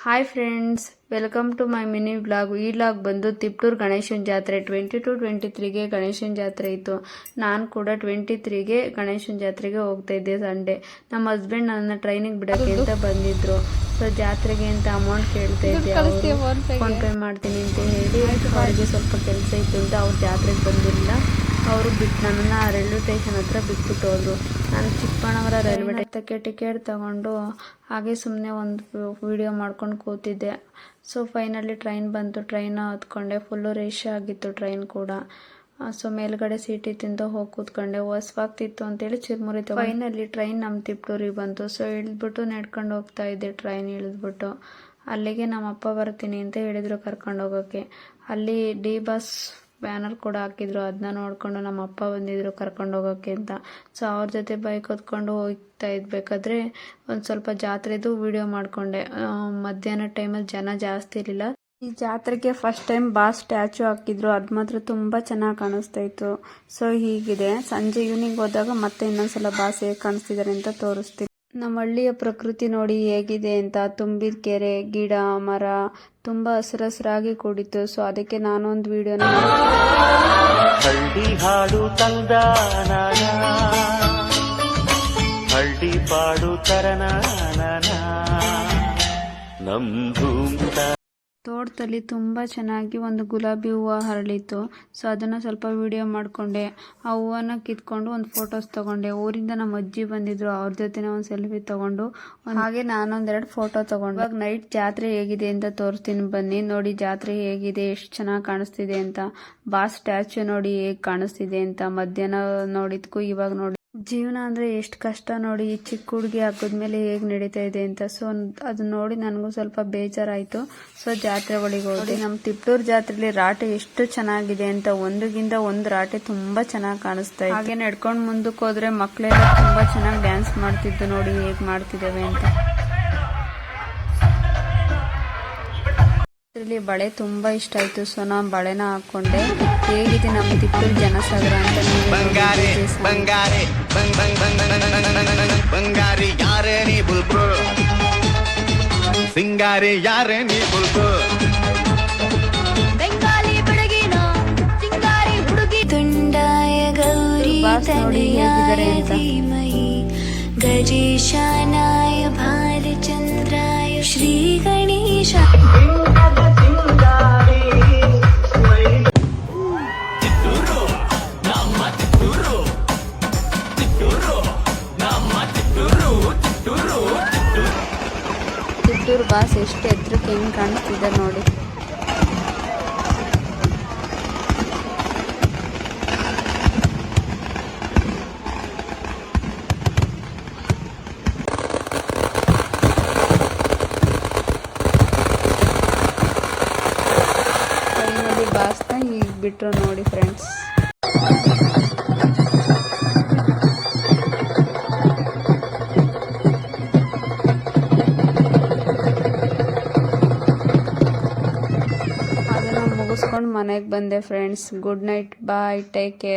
Hi friends, welcome to my mini vlog. ಈ vlog ಬಂದು ತಿಪ್ಟೂರು ಗಣೇಶನ ಜಾತ್ರೆ 22-23ಗೆ ಗಣೇಶನ ಜಾತ್ರೆ ಇತ್ತು. ನಾನು ಕೂಡ 23ಗೆ ಗಣೇಶನ ಜಾತ್ರೆಗೆ ಹೋಗ್ತಾ ಇದ್ದೆ. ಸಂಡೇ ನಮ್ಮ ಹಸ್ಬೆಂಡ್ ನನ್ನ ಟ್ರೈನಿಗೆ ಬಿಡೋಕ್ಕೆ ಅಂತ ಬಂದಿದ್ರು. ಸೊ ಜಾತ್ರೆಗೆ ಅಂತ ಅಮೌಂಟ್ ಕೇಳ್ತಾ ಇದ್ದೆ. ಫೋನ್ ಪೇ ಮಾಡ್ತೀನಿ ಅಂತ ಹೇಳಿ ಅವರಿಗೆ ಸ್ವಲ್ಪ ಕೆಲಸ ಇತ್ತು ಅಂತ ಅವ್ರು ಜಾತ್ರೆಗೆ ಬಂದಿರಲಿಲ್ಲ. ಅವರು ನನ್ನನ್ನು ರೈಲ್ವೆ ಸ್ಟೇಷನ್ ಹತ್ರ ಬಿಟ್ಬಿಟ್ಟು ಹೋದ್ರು. ನಾನು ಚಿಕ್ಕಬಳ್ಳಾಪುರ ರೈಲ್ವೆ ಹತ್ತಕ್ಕೆ ಟಿಕೆಟ್ ತಗೊಂಡು ಹಾಗೆ ಸುಮ್ಮನೆ ಒಂದು ವಿಡಿಯೋ ಮಾಡ್ಕೊಂಡು ಕೂತಿದ್ದೆ. ಸೊ ಫೈನಲಿ ಟ್ರೈನ್ ಬಂತು. ಟ್ರೈನ್ ಹತ್ಕೊಂಡೆ. ಫುಲ್ಲು ರಶ್ ಆಗಿತ್ತು ಟ್ರೈನ್ ಕೂಡ. ಸೊ ಮೇಲ್ಗಡೆ ಸೀಟ್ ಇತ್ತಿಂದ ಹೋಗಿ ಕೂತ್ಕೊಂಡೆ. ಹೊಸವಾಗ್ತಿತ್ತು ಅಂತೇಳಿ ಚಿರ್ಮುರಿ ಫೈನಲಿ ಟ್ರೈನ್ ನಮ್ಮ ತಿಪ್ಟೂರಿಗೆ ಬಂತು. ಸೊ ಇಳಿದ್ಬಿಟ್ಟು ನಡ್ಕೊಂಡು ಹೋಗ್ತಾ ಇದ್ದೆ. ಟ್ರೈನ್ ಇಳಿದ್ಬಿಟ್ಟು ಅಲ್ಲಿಗೆ ನಮ್ಮ ಅಪ್ಪ ಬರ್ತೀನಿ ಅಂತ ಹೇಳಿದ್ರು ಕರ್ಕೊಂಡು ಹೋಗೋಕ್ಕೆ. ಅಲ್ಲಿ ಡಿ ಬಸ್ ಬ್ಯಾನರ್ ಕೂಡ ಹಾಕಿದ್ರು. ಅದನ್ನ ನೋಡ್ಕೊಂಡು ನಮ್ಮ ಅಪ್ಪ ಬಂದಿದ್ರು ಕರ್ಕೊಂಡು ಹೋಗೋಕ್ಕೆ ಅಂತ. ಸೊ ಅವ್ರ ಜೊತೆ ಬೈಕ್ ಹೊತ್ಕೊಂಡು ಹೋಗ್ತಾ ಇದ್ಬೇಕಾದ್ರೆ ಒಂದು ಸ್ವಲ್ಪ ಜಾತ್ರೆದು ವಿಡಿಯೋ ಮಾಡಿಕೊಂಡೆ. ಮಧ್ಯಾಹ್ನ ಟೈಮಲ್ಲಿ ಜನ ಜಾಸ್ತಿ ಇರಲಿಲ್ಲ. ಈ ಜಾತ್ರೆಗೆ ಫಸ್ಟ್ ಟೈಮ್ ಬಾಸ್ ಸ್ಟ್ಯಾಚು ಹಾಕಿದ್ರು. ಅದು ಮಾತ್ರ ತುಂಬ ಚೆನ್ನಾಗಿ ಕಾಣಿಸ್ತಾ ಇತ್ತು. ಸೊ ಹೀಗಿದೆ. ಸಂಜೆ ಈವ್ನಿಂಗ್ ಹೋದಾಗ ಮತ್ತೆ ಇನ್ನೊಂದ್ಸಲ ಬಾಸ್ ಹೇಗೆ ಕಾಣಿಸ್ತಿದ್ದಾರೆ ಅಂತ ತೋರಿಸ್ತೀನಿ. ನಮ್ಮ ಹಳ್ಳಿಯ ಪ್ರಕೃತಿ ನೋಡಿ ಹೇಗಿದೆ ಅಂತ. ತುಂಬಿದ ಕೆರೆ, ಗಿಡ, ಮರ ತುಂಬ ಹಸಿರಾಗಿ ಕೂಡಿತ್ತು. ಸೊ ಅದಕ್ಕೆ ನಾನೊಂದು ವಿಡಿಯೋನ ಹಳ್ಳಿ ಹಾಡು ತಂದ ಹಳ್ಳಿ ಪಾಡು ತರನ ತೋಟದಲ್ಲಿ ತುಂಬ ಚೆನ್ನಾಗಿ ಒಂದು ಗುಲಾಬಿ ಹೂವು ಹರಳಿತ್ತು. ಸೊ ಅದನ್ನು ಸ್ವಲ್ಪ ವಿಡಿಯೋ ಮಾಡಿಕೊಂಡೆ. ಆ ಹೂವನ್ನು ಕಿತ್ಕೊಂಡು ಒಂದು ಫೋಟೋಸ್ ತೊಗೊಂಡೆ. ಊರಿಂದ ನಮ್ಮ ಅಜ್ಜಿ ಬಂದಿದ್ರು, ಅವ್ರ ಜೊತೆನೇ ಒಂದು ಸೆಲ್ಫಿ ತೊಗೊಂಡು ಹಾಗೆ ನಾನೊಂದೆರಡು ಫೋಟೋ ತೊಗೊಂಡು. ಇವಾಗ ನೈಟ್ ಜಾತ್ರೆ ಹೇಗಿದೆ ಅಂತ ತೋರಿಸ್ತೀನಿ ಬನ್ನಿ. ನೋಡಿ ಜಾತ್ರೆ ಹೇಗಿದೆ, ಎಷ್ಟು ಚೆನ್ನಾಗಿ ಕಾಣಿಸ್ತಿದೆ ಅಂತ. ಬಾಸ್ ಸ್ಟ್ಯಾಚು ನೋಡಿ ಹೇಗೆ ಕಾಣಿಸ್ತಿದೆ ಅಂತ. ಮಧ್ಯಾಹ್ನ ನೋಡಿದ್ಕು ಇವಾಗ ನೋಡಿ ಜೀವನ ಅಂದರೆ ಎಷ್ಟು ಕಷ್ಟ ನೋಡಿ. ಈ ಚಿಕ್ಕ ಹುಡುಗಿ ಹಗ್ಗದ್ಮೇಲೆ ಹೇಗೆ ನಡೀತಾ ಇದೆ ಅಂತ. ಸೊ ಅದು ನೋಡಿ ನನಗೂ ಸ್ವಲ್ಪ ಬೇಜಾರಾಯಿತು. ಸೊ ಜಾತ್ರೆಗಳಿಗೆ ಹೋಗಿ ನಮ್ಮ ತಿಪ್ಟೂರು ಜಾತ್ರೆಯಲ್ಲಿ ರಾಟೆ ಎಷ್ಟು ಚೆನ್ನಾಗಿದೆ ಅಂತ. ಒಂದಕ್ಕಿಂತ ಒಂದು ರಾಟೆ ತುಂಬ ಚೆನ್ನಾಗಿ ಕಾಣಿಸ್ತಾ ಇದೆ. ಹಾಗೆ ನಡ್ಕೊಂಡು ಮುಂದಕ್ಕೆ ಹೋದ್ರೆ ಮಕ್ಕಳೆಲ್ಲ ತುಂಬ ಚೆನ್ನಾಗಿ ಡ್ಯಾನ್ಸ್ ಮಾಡ್ತಿದ್ದು ನೋಡಿ ಹೇಗೆ ಮಾಡ್ತಿದ್ದಾವೆ ಅಂತ. ಇದರಲ್ಲಿ ಬಳೆ ತುಂಬ ಇಷ್ಟ ಆಯಿತು. ಸೊ ನಾನು ಬಳೆನ ಹಾಕ್ಕೊಂಡೆ. ಹೇಗಿದೆ ನಮ್ಮ ತಿಪ್ಟೂರು ಜನಸಾಗರ ಅಂತ. ಸಿಂಗಾರಿ ಯಾರೇ ನೀ ಬುಲ್ಬುಲ್ ಬೆಂಗಾಲಿ ಬೆಳಗಿನ ಸಿಂಗಾರಿ ಹುಡುಗಿ ತುಂಡಾಯ ಗೌರಿ ತನಯಾಯ ಧೀಮಹಿ ಗಜೇಶಾನಾಯ ಭಾಲಚಂದ್ರಾಯ ಶ್ರೀ ಗಣೇಶ. ತಿಪ್ಟೂರು ಬಾಸ್ ಎಷ್ಟು ಎತ್ತರಕ್ಕೆ ಹೆಂಗೆ ಕಾಣಿಸ್ತಿದೆ ನೋಡಿ. ಫೈನಲಿ ಬಾಸ್ನ ಈಗ ಬಿಟ್ರು ನೋಡಿ ಫ್ರೆಂಡ್ಸ್. ಮುಗಿಸ್ಕೊಂಡು ಮನೆಗೆ ಬಂದೆ ಫ್ರೆಂಡ್ಸ್. ಗುಡ್ ನೈಟ್, ಬಾಯ್, ಟೇಕ್ ಕೇರ್.